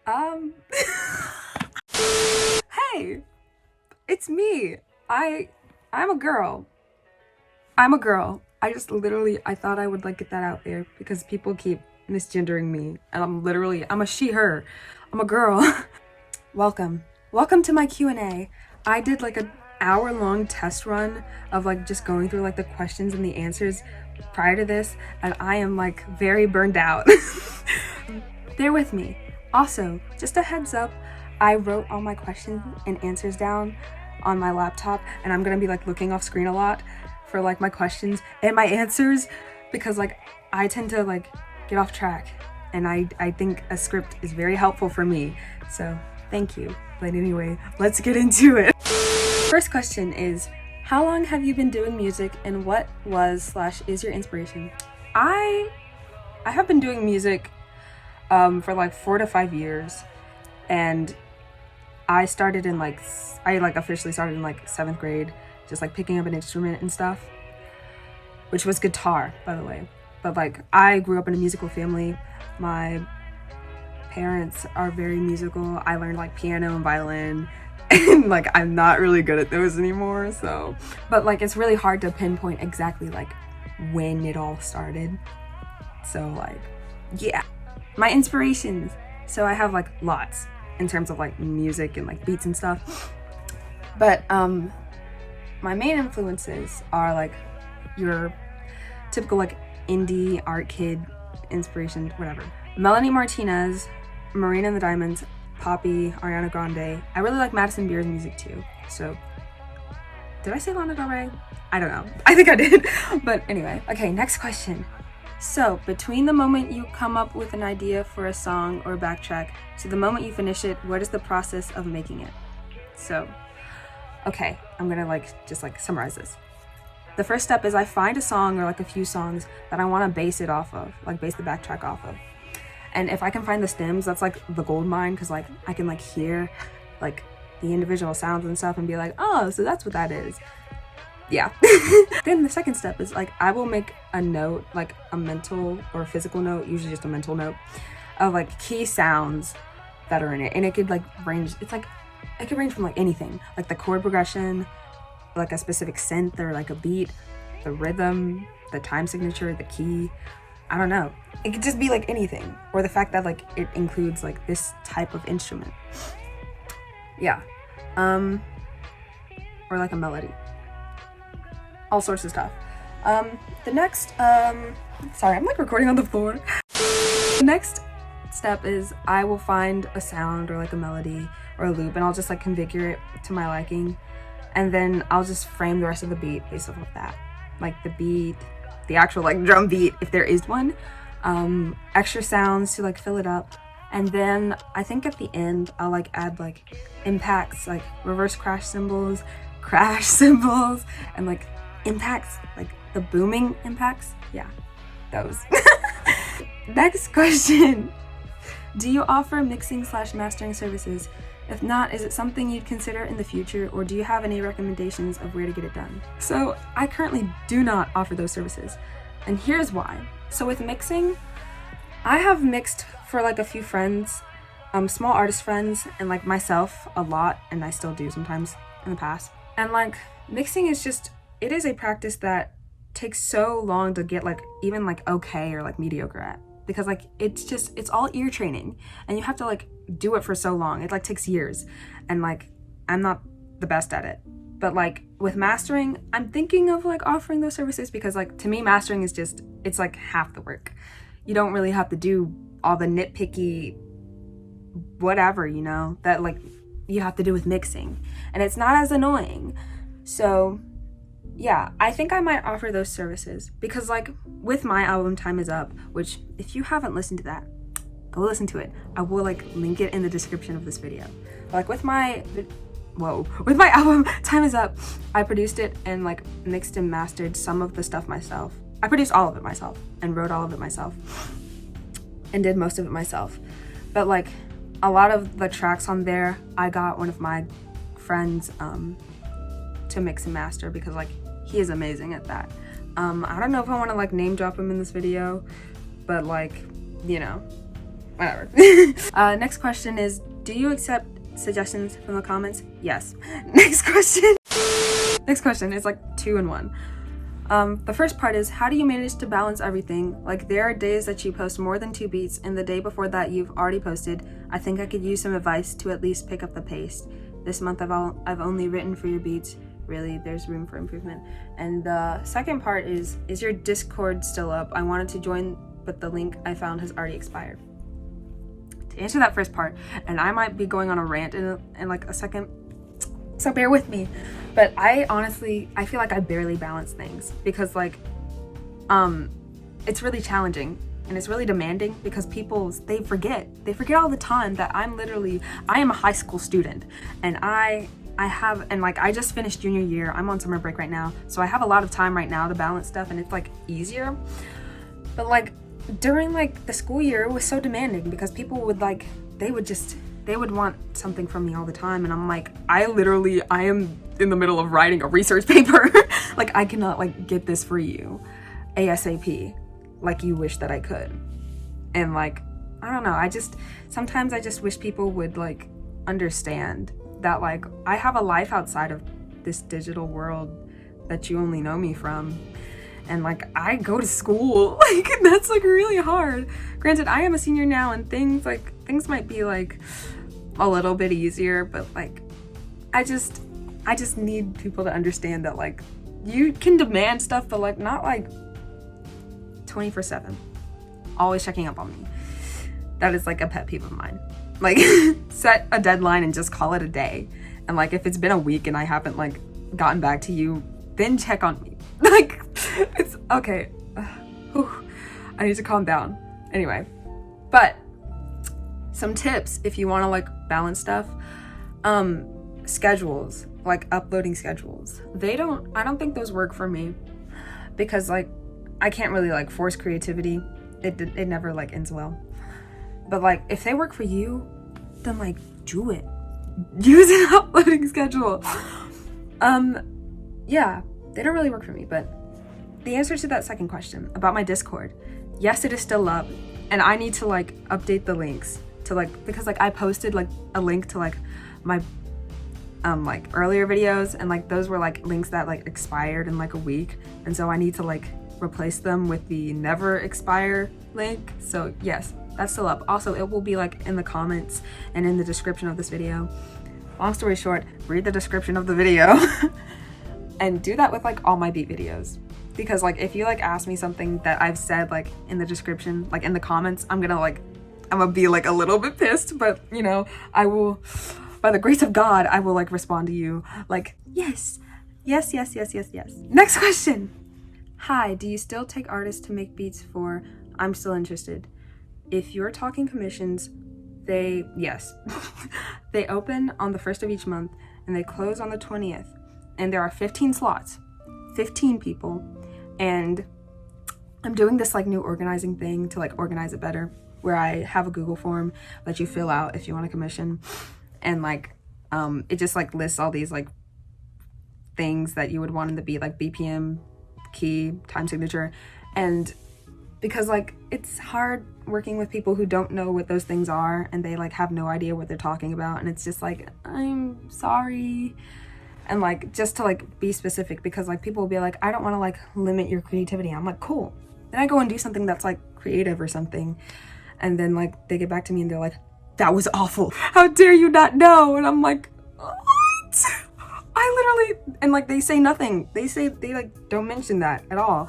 Um, hey, it's me. I'm a girl. I'm a girl. I thought I would like get that out there because people keep misgendering me and I'm a she, her. I'm a girl. Welcome. Welcome to my Q&A. I did like an hour-long test run of like just going through like the questions and the answers prior to this, and I am like very burned out. Bear with me. Also, just a heads up, I wrote all my questions and answers down on my laptop, and I'm gonna be like looking off screen a lot for like my questions and my answers because like I tend to like get off track, and I think a script is very helpful for me. So thank you. But anyway, let's get into it. First question is, how long have you been doing music, and what was/is your inspiration? I have been doing music for like 4 to 5 years, and I officially started in like 7th grade, just like picking up an instrument and stuff, which was guitar, by the way. But like I grew up in a musical family. My parents are very musical. I learned like piano and violin, and like I'm not really good at those anymore, so but like it's really hard to pinpoint exactly like when it all started. So like yeah, my inspirations, so I have like lots in terms of like music and like beats and stuff, but my main influences are like your typical like indie art kid inspiration, whatever. Melanie Martinez, Marina and the Diamonds, Poppy, Ariana Grande. I really like Madison Beer's music too. So, did I say Lana Del Rey? I don't know. I think I did. But anyway, okay, next question. So, between the moment you come up with an idea for a song or a backtrack to the moment you finish it, what is the process of making it? So, okay, I'm gonna just summarize this. The first step is I find a song or like a few songs that I want to base it off of, like base the backtrack off of. And if I can find the stems, that's like the gold mine, because like I can like hear like the individual sounds and stuff and be like, oh, so that's what that is. Yeah. Then the second step is like I will make a note, like a mental or a physical note, usually just a mental note, of like key sounds that are in it. And it could like range, it could range from like anything, like the chord progression, like a specific synth or like a beat, the rhythm, the time signature, the key, I don't know. It could just be like anything, or the fact that like it includes like this type of instrument. Yeah. Or like a melody. All sorts of stuff. The next, sorry, I'm like recording on the floor. The next step is I will find a sound or like a melody or a loop, and I'll just like configure it to my liking. And then I'll just frame the rest of the beat based off of that. Like the beat, the actual like drum beat, if there is one, extra sounds to like fill it up. And then I think at the end, I'll like add like impacts, like reverse crash cymbals, and like impacts, like the booming impacts. Yeah, those. Next question. Do you offer mixing/mastering services? If not, is it something you'd consider in the future, or do you have any recommendations of where to get it done? So I currently do not offer those services, and here's why. So with mixing, I have mixed for like a few friends, small artist friends, and like myself a lot, and I still do sometimes in the past. And like mixing is just, it is a practice that takes so long to get like even like okay or like mediocre at. Because like it's all ear training, and you have to like do it for so long. It like takes years, and like I'm not the best at it. But like with mastering, I'm thinking of like offering those services, because like to me mastering is just, it's like half the work. You don't really have to do all the nitpicky whatever, you know, that like you have to do with mixing, and it's not as annoying. So yeah, I think I might offer those services, because like with my album Time Is Up, which if you haven't listened to that, go listen to it. I will like link it in the description of this video. But like with my album Time Is Up, I produced it and like mixed and mastered some of the stuff myself. I produced all of it myself and wrote all of it myself and did most of it myself. But like a lot of the tracks on there, I got one of my friends to mix and master, because like he is amazing at that. I don't know if I want to like name drop him in this video, but like, you know, whatever. Next question is, do you accept suggestions from the comments? Yes. Next question is like 2 in 1. The first part is, how do you manage to balance everything? Like, there are days that you post more than 2 beats, and the day before that you've already posted. I think I could use some advice to at least pick up the pace. This month I've only written for your beats. Really, there's room for improvement. And the second part is your Discord still up? I wanted to join, but the link I found has already expired. To answer that first part, and I might be going on a rant in like a second, so bear with me, but I feel like I barely balance things because like it's really challenging and it's really demanding because they forget all the time that I am a high school student, and I just finished junior year. I'm on summer break right now, so I have a lot of time right now to balance stuff, and it's like easier. But like during like the school year, it was so demanding because people would like, they would want something from me all the time, and I'm like, I am in the middle of writing a research paper. Like, I cannot like get this for you ASAP like you wish that I could. And like, I don't know, sometimes I just wish people would like understand that like I have a life outside of this digital world that you only know me from. And like, I go to school, like that's like really hard. Granted, I am a senior now, and things might be like a little bit easier, but like I just need people to understand that like you can demand stuff, but like not like 24/7 always checking up on me. That is like a pet peeve of mine. Like, set a deadline and just call it a day. And like, if it's been a week and I haven't like gotten back to you, then check on me. Like, it's okay. I need to calm down. Anyway, but some tips if you want to like balance stuff. Schedules, like uploading schedules. I don't think those work for me because like I can't really like force creativity. It never like ends well. But like, if they work for you, then like do it. Use an uploading schedule. Yeah, they don't really work for me. But the answer to that second question about my Discord, yes, it is still up, and I need to like update the links to like, because like I posted like a link to like my like earlier videos, and like those were like links that like expired in like a week, and so I need to like replace them with the never expire link. So yes, that's still up. Also, it will be like in the comments and in the description of this video. Long story short, read the description of the video and do that with like all my beat videos, because like if you like ask me something that I've said like in the description, like in the comments, I'm gonna be like a little bit pissed, but you know, I will, by the grace of God, I will like respond to you like, yes. Next question. Hi, do you still take artists to make beats for? I'm still interested. If you're talking commissions, yes. They open on the 1st of each month and they close on the 20th. And there are 15 slots, 15 people. And I'm doing this like new organizing thing to like organize it better, where I have a Google form that you fill out if you want a commission. And like, it just like lists all these like things that you would want in the beat, like BPM, key, time signature. And because like it's hard working with people who don't know what those things are, and they like have no idea what they're talking about, and it's just like, I'm sorry. And like, just to like be specific, because like people will be like, I don't want to like limit your creativity. I'm like, cool. Then I go and do something that's like creative or something, and then like they get back to me and they're like, that was awful, how dare you not know? And I'm like, what? I literally, and like they say nothing. They like don't mention that at all.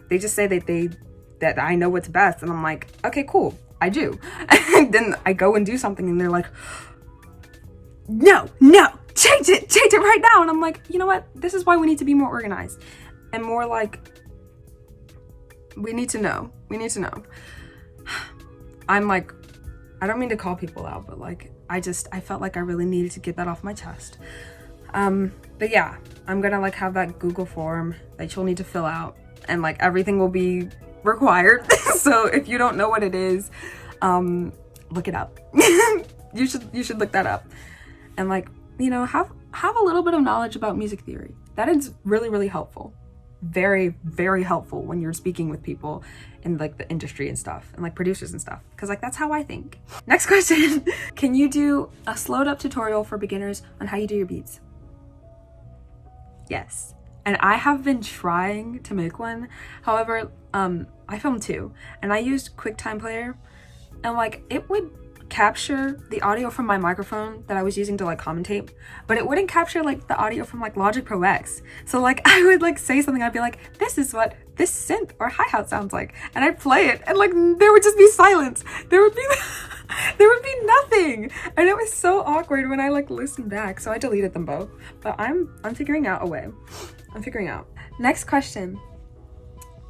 They just say that I know what's best, and I'm like, okay, cool, I do. And then I go and do something and they're like, no, change it right now. And I'm like, you know what, this is why we need to be more organized and more like, we need to know. I'm like, I don't mean to call people out, but like I felt like I really needed to get that off my chest. But yeah, I'm gonna like have that Google form that you'll need to fill out, and like everything will be required. So if you don't know what it is, look it up. you should look that up, and like, you know, have a little bit of knowledge about music theory. That is really, really helpful. very, very helpful when you're speaking with people in like the industry and stuff, and like producers and stuff, because like that's how I think. Next question. Can you do a slowed up tutorial for beginners on how you do your beats? Yes. And I have been trying to make one. However, I filmed 2 and I used QuickTime Player, and like it would capture the audio from my microphone that I was using to like commentate, but it wouldn't capture like the audio from like Logic Pro X. So like I would like say something, I'd be like, this is what this synth or hi-hat sounds like, and I'd play it and like there would just be silence. There would be nothing, and it was so awkward when I like listened back, so I deleted them both. But I'm figuring out a way. I'm figuring out. Next question.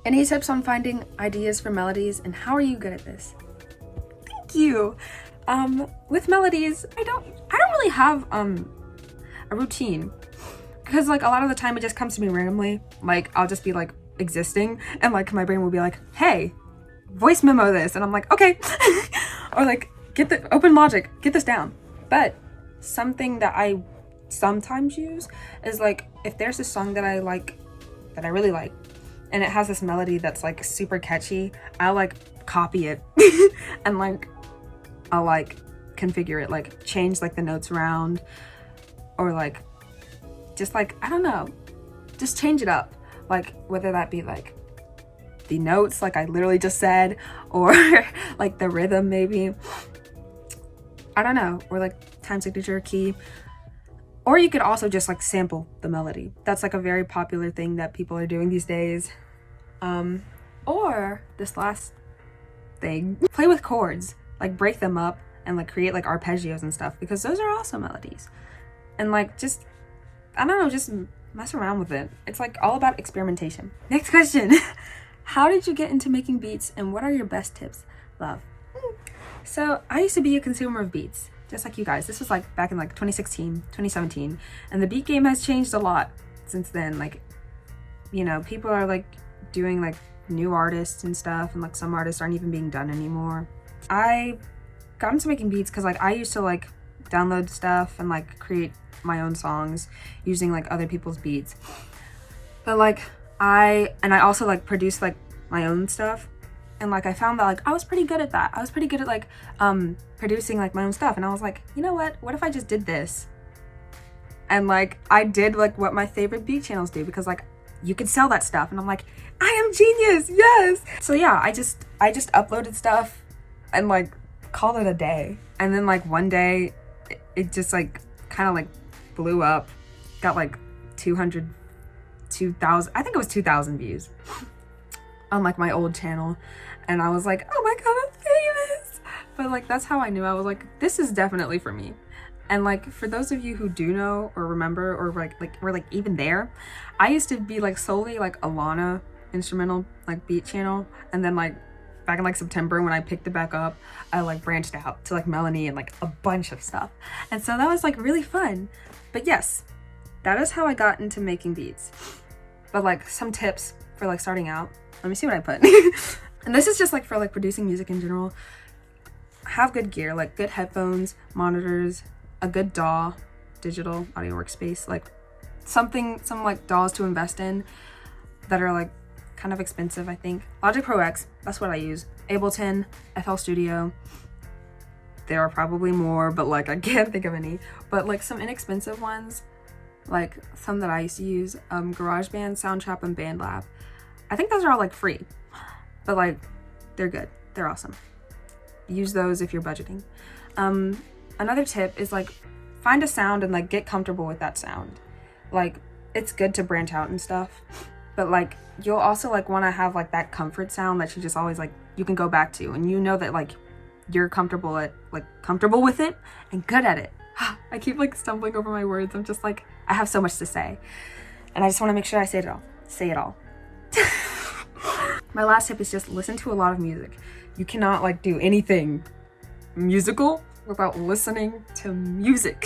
Any tips on finding ideas for melodies, and how are you good at this? Thank you. With melodies, I don't really have a routine, because like a lot of the time it just comes to me randomly. Like I'll just be like existing, and like my brain will be like, hey, voice memo this, and I'm like, okay. Or like open Logic, get this down. But something that I sometimes use is like, if there's a song that I like, that I really like, and it has this melody that's like super catchy, I'll like copy it and like I'll like configure it, like change like the notes around, or like just like, I don't know, just change it up, like whether that be like the notes like I literally just said, or like the rhythm maybe, I don't know, or like time signature key. Or you could also just like sample the melody. That's like a very popular thing that people are doing these days. Or this last thing, play with chords, like break them up and like create like arpeggios and stuff, because those are also melodies. And like just, I don't know, just mess around with it. It's like all about experimentation. Next question. How did you get into making beats, and what are your best tips? Love. So I used to be a consumer of beats, just like you guys. This was like back in like 2016, 2017, and the beat game has changed a lot since then. Like, you know, people are like doing like new artists and stuff, and like some artists aren't even being done anymore. I got into making beats because like I used to like download stuff and like create my own songs using like other people's beats. But like I also like produce like my own stuff, and like I found that like I was pretty good at that. I was pretty good at like producing like my own stuff, and I was like, you know what if I just did this? And like I did like what my favorite beat channels do, because like you could sell that stuff, and I'm like, I am genius, yes. So yeah, I just uploaded stuff and like called it a day. And then like one day it just like kind of like blew up, got like 2,000, I think it was 2,000 views on like my old channel. And I was like, oh my god, I'm famous. But like that's how I knew. I was like, this is definitely for me. And like for those of you who do know or remember, or like were like even there, I used to be like solely like a Lana instrumental like beat channel, and then like back in like September when I picked it back up, I like branched out to like Melanie and like a bunch of stuff. And so that was like really fun. But yes, that is how I got into making beats. But like some tips for like starting out, let me see what I put. And this is just like for like producing music in general. Have good gear, like good headphones, monitors, a good DAW, digital audio workspace, like some like DAWs to invest in that are like kind of expensive, I think. Logic Pro X, that's what I use. Ableton, FL Studio. There are probably more, but like I can't think of any. But like some inexpensive ones, like some that I used to use, GarageBand, Soundtrap, and BandLab. I think those are all like free, but like they're good. They're awesome. Use those if you're budgeting. Another tip is like find a sound and like get comfortable with that sound. Like it's good to branch out and stuff, but like you'll also like want to have like that comfort sound that you just always like you can go back to, and you know that like you're comfortable with it and good at it. I keep like stumbling over my words. I'm just like, I have so much to say, and I just want to make sure I say it all. My last tip is just listen to a lot of music. You cannot like do anything musical without listening to music.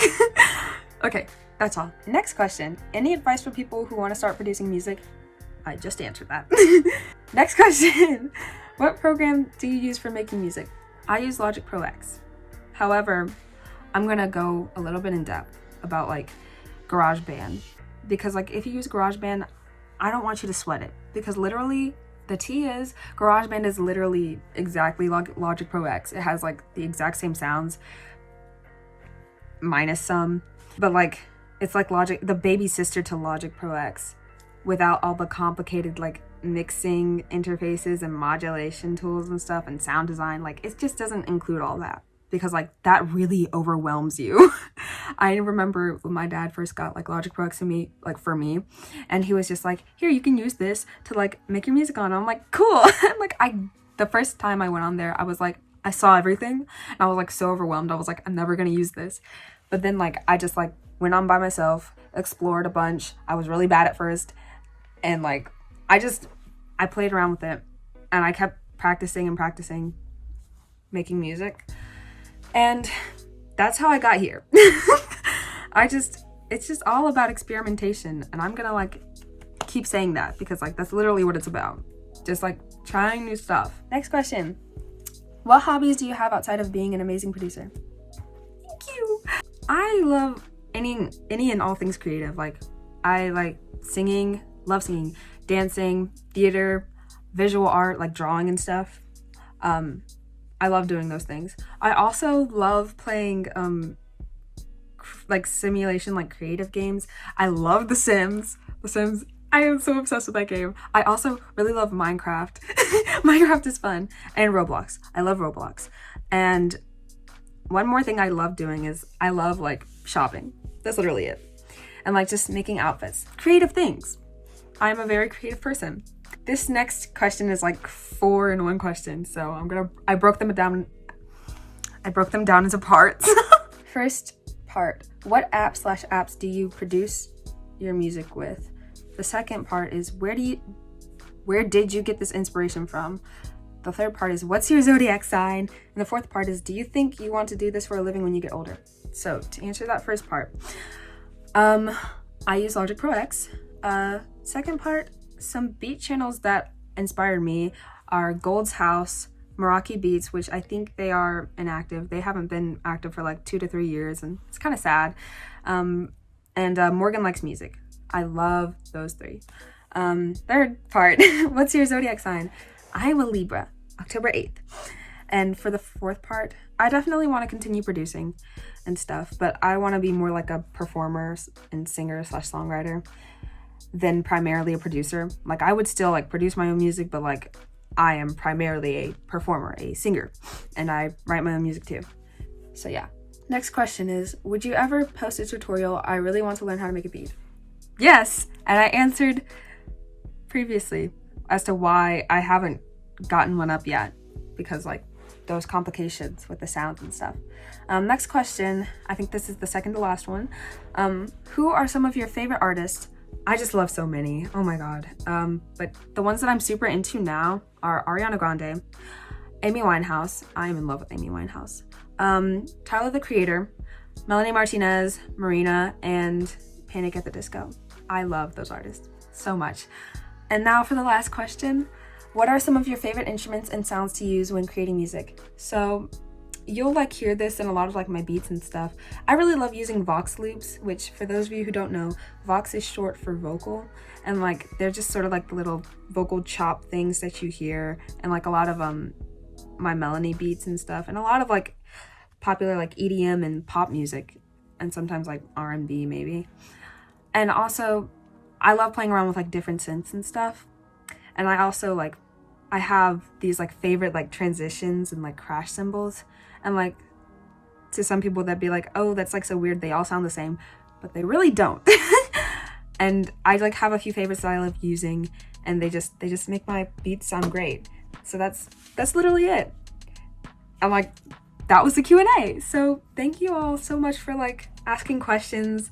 Okay, that's all. Next question. Any advice for people who want to start producing music? I just answered that. Next question. What program do you use for making music? I use Logic Pro X. However, I'm gonna go a little bit in depth about like GarageBand, because like if you use GarageBand, I don't want you to sweat it, because literally the tea is GarageBand is literally exactly Logic Pro X. It has like the exact same sounds minus some, but like it's like the baby sister to Logic Pro X, without all the complicated like mixing interfaces and modulation tools and stuff and sound design. Like it just doesn't include all that, because like that really overwhelms you. I remember when my dad first got like Logic Pro X for me, and he was just like, here, you can use this to like make your music on. I'm like, cool. Like the first time I went on there, I was like, I saw everything and I was like so overwhelmed. I was like, I'm never gonna use this. But then like I just like went on by myself, explored a bunch. I was really bad at first, and like I played around with it, and I kept practicing making music, and that's how I got here. It's just all about experimentation, and I'm gonna like keep saying that, because like that's literally what it's about, just like trying new stuff. Next question: what hobbies do you have outside of being an amazing producer? Thank you. I love any and all things creative. Like I like singing, love singing, dancing, theater, visual art, like drawing and stuff. I love doing those things. I also love playing like simulation, like creative games. I love The Sims. I am so obsessed with that game. I also really love Minecraft. Minecraft is fun. And Roblox. I love Roblox. And one more thing I love doing is I love like shopping. That's literally it. And like just making outfits. Creative things. I'm a very creative person. This next question is like 4 in 1 question. So I broke them down into parts. First part, what apps do you produce your music with? The second part is where did you get this inspiration from? The third part is what's your zodiac sign? And the fourth part is, do you think you want to do this for a living when you get older? So to answer that first part, I use Logic Pro X. Second part, some beat channels that inspired me are Gold's House, Meraki Beats, which I think they are inactive. They haven't been active for like 2 to 3 years, and it's kind of sad. And Morgan Likes Music. I love those 3. Third part, what's your zodiac sign? I'm a Libra, October 8th. And for the fourth part, I definitely want to continue producing and stuff, but I want to be more like a performer and singer / songwriter than primarily a producer. Like I would still like produce my own music, but like I am primarily a performer, a singer, and I write my own music too. So yeah. Next question is, would you ever post a tutorial? I really want to learn how to make a beat. Yes, and I answered previously as to why I haven't gotten one up yet, because like those complications with the sounds and stuff. Next question, I think this is the second to last one. Who are some of your favorite artists? I just love so many, oh my god. But the ones that I'm super into now are Ariana Grande, Amy Winehouse. I am in love with Amy Winehouse. Tyler the Creator, Melanie Martinez, Marina, and Panic at the Disco. I love those artists so much. And now for the last question, what are some of your favorite instruments and sounds to use when creating music? So you'll like hear this in a lot of like my beats and stuff. I really love using Vox loops, which for those of you who don't know, Vox is short for vocal, and like they're just sort of like the little vocal chop things that you hear, and like a lot of my melody beats and stuff, and a lot of like popular like EDM and pop music, and sometimes like R&B maybe. And also I love playing around with like different synths and stuff. And I also like, I have these like favorite like transitions and like crash cymbals, and like to some people that'd be like, oh, that's like so weird, they all sound the same, but they really don't. And I like have a few favorites that I love using, and they just make my beats sound great. So that's literally it. I'm like, that was the Q&A. So thank you all so much for like asking questions.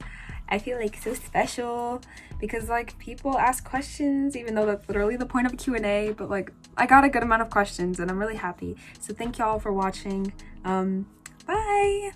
I feel like so special because like people ask questions, even though that's literally the point of a Q&A, but like I got a good amount of questions and I'm really happy. So thank y'all for watching. Bye.